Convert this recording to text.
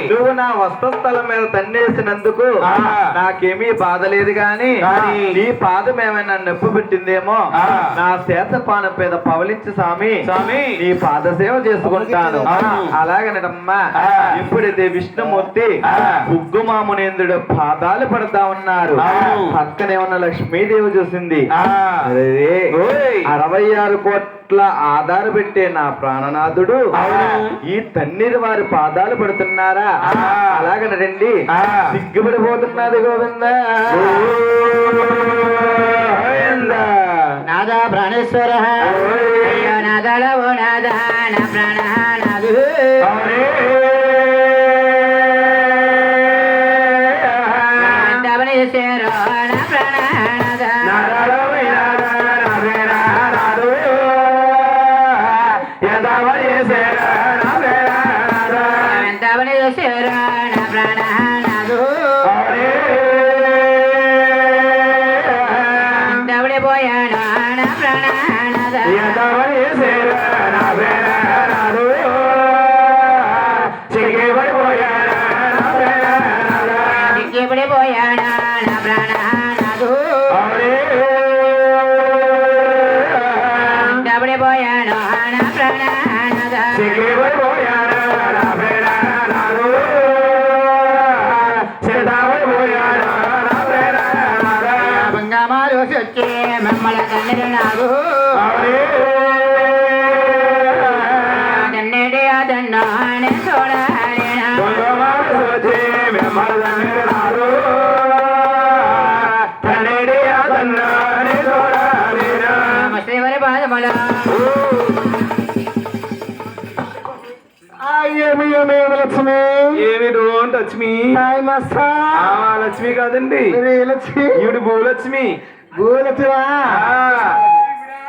నువ్వు నా వస్త్రస్థలం మీద తన్నేసినందుకు నాకేమీ బాధ లేదు గాని నీ పాదం ఏమైనా నొప్పి పెట్టిందేమో నా శేషపానం మీద పవలించి స్వామి నీ పాద సేవ చేసుకుంటాను అలాగనటమ్మా ఇప్పుడైతే విష్ణుమూర్తి ఉగ్గుమామునేంద్రుడు పాదాలు పడతా ఉన్నారు పక్కనే ఉన్న లక్ష్మీదేవి చూసింది 66 కోట్ల ఆధార పెట్టే నా ప్రాణనాథుడు ఈ తన్నీరు వారి పాదాలు పడుతున్నారా అలాగనండి సిగ్గుపడిపోతున్నది గోవింద నాదా ప్రాణేశ్వర నాదలవో నాదా నా ప్రాణనాథు శేరో నా ప్రాణనాథ పోయాడు నా ప్రాణనాథ పోయాడా నా ప్రాణనాథు పోయాడు నా ప్రాణనాథ బంగామాలు వచ్చే మమ్మల తండ్రి నాగు తండ్రి అదన్నానే చూడాలేనా శ్రీవరి పాదముల లక్ష్మి ఏమి డోంట్ లక్ష్మి లక్ష్మి కాదండి లక్ష్మి ఈవిడ భూలక్ష్మి భూలక్ష్మి